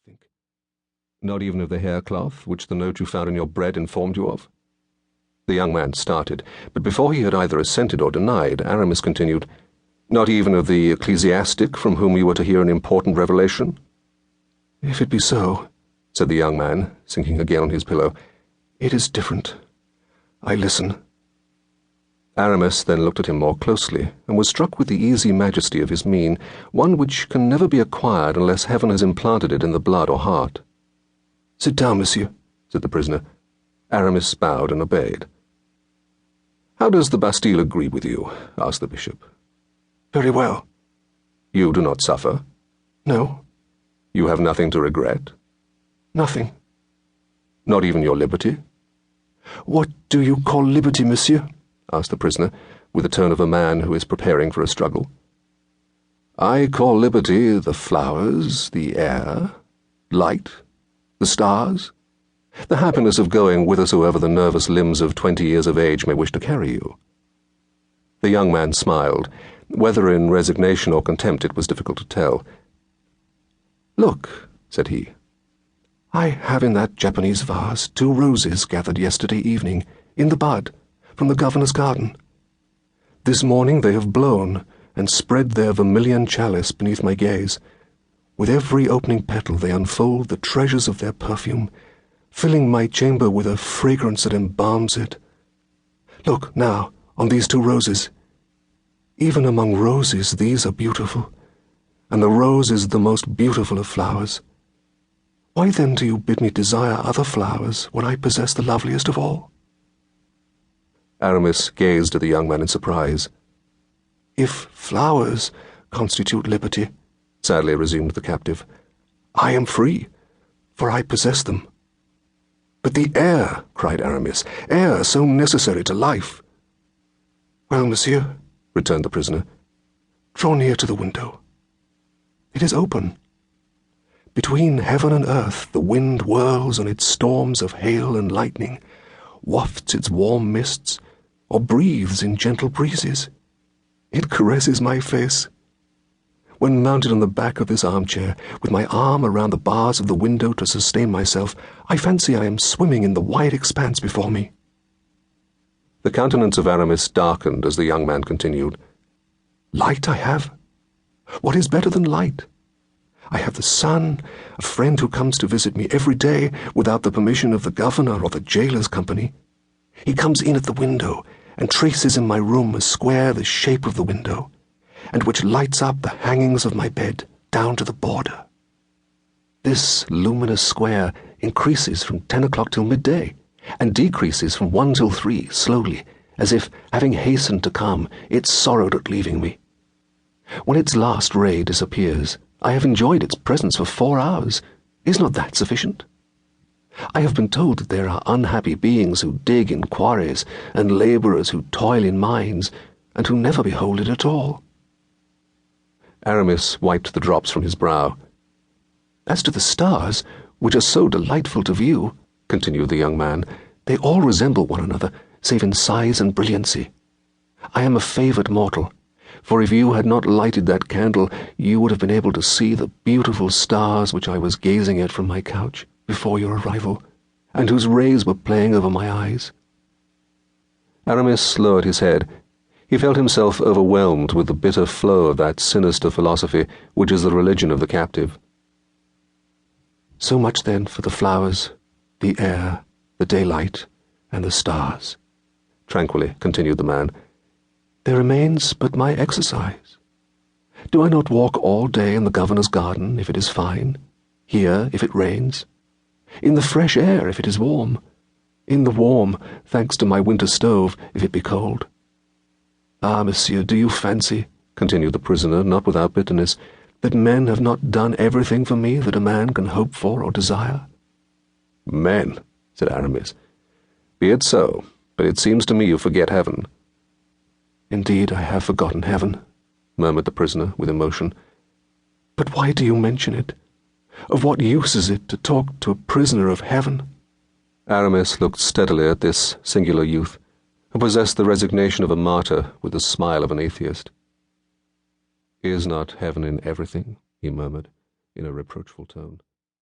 think. Not even of the haircloth which the note you found in your bread informed you of? The young man started, but before he had either assented or denied, Aramis continued, Not even of the ecclesiastic from whom you were to hear an important revelation? If it be so, said the young man, sinking again on his pillow, it is different. I listen. Aramis then looked at him more closely, and was struck with the easy majesty of his mien, one which can never be acquired unless heaven has implanted it in the blood or heart. Sit down, monsieur, said the prisoner. Aramis bowed and obeyed. How does the Bastille agree with you? Asked the bishop. Very well. You do not suffer? No. You have nothing to regret? Nothing. Not even your liberty? What do you call liberty, monsieur? Asked the prisoner, with the tone of a man who is preparing for a struggle. I call liberty the flowers, the air, light, the stars, the happiness of going whithersoever the nervous limbs of 20 years of age may wish to carry you. The young man smiled. Whether in resignation or contempt it was difficult to tell. Look, said he, I have in that Japanese vase 2 roses gathered yesterday evening, in the bud, from the governor's garden. This morning they have blown and spread their vermilion chalice beneath my gaze. With every opening petal they unfold the treasures of their perfume, filling my chamber with a fragrance that embalms it. Look, now, on these 2 roses. Even among roses these are beautiful, and the rose is the most beautiful of flowers. Why then do you bid me desire other flowers when I possess the loveliest of all? Aramis gazed at the young man in surprise. If flowers constitute liberty, sadly resumed the captive, I am free, for I possess them. But the air, cried Aramis, air so necessary to life. Well, monsieur, returned the prisoner, draw near to the window. It is open. Between heaven and earth the wind whirls on its storms of hail and lightning, wafts its warm mists, or breathes in gentle breezes. It caresses my face. When mounted on the back of this armchair, with my arm around the bars of the window to sustain myself, I fancy I am swimming in the wide expanse before me. The countenance of Aramis darkened as the young man continued. Light I have. What is better than light? I have the sun, a friend who comes to visit me every day without the permission of the governor or the jailer's company. He comes in at the window and traces in my room a square the shape of the window, and which lights up the hangings of my bed down to the border. This luminous square increases from 10 o'clock till midday, and decreases from 1 till 3 slowly, as if, having hastened to come, it sorrowed at leaving me. When its last ray disappears, I have enjoyed its presence for 4 hours. Is not that sufficient? I have been told that there are unhappy beings who dig in quarries, and labourers who toil in mines, and who never behold it at all. Aramis wiped the drops from his brow. As to the stars, which are so delightful to view, continued the young man, they all resemble one another, save in size and brilliancy. I am a favoured mortal, for if you had not lighted that candle, you would have been able to see the beautiful stars which I was gazing at from my couch before your arrival, and whose rays were playing over my eyes. Aramis lowered his head. He felt himself overwhelmed with the bitter flow of that sinister philosophy which is the religion of the captive. So much then for the flowers, the air, the daylight, and the stars, tranquilly continued the man. There remains but my exercise. Do I not walk all day in the governor's garden if it is fine, here if it rains, in the fresh air if it is warm, in the warm, thanks to my winter stove, if it be cold? Ah, monsieur, do you fancy, continued the prisoner, not without bitterness, that men have not done everything for me that a man can hope for or desire? Men, said Aramis. Be it so, but it seems to me you forget heaven. Indeed, I have forgotten heaven, murmured the prisoner with emotion. But why do you mention it? Of what use is it to talk to a prisoner of heaven? Aramis looked steadily at this singular youth, who possessed the resignation of a martyr with the smile of an atheist. Is not heaven in everything? He murmured, in a reproachful tone.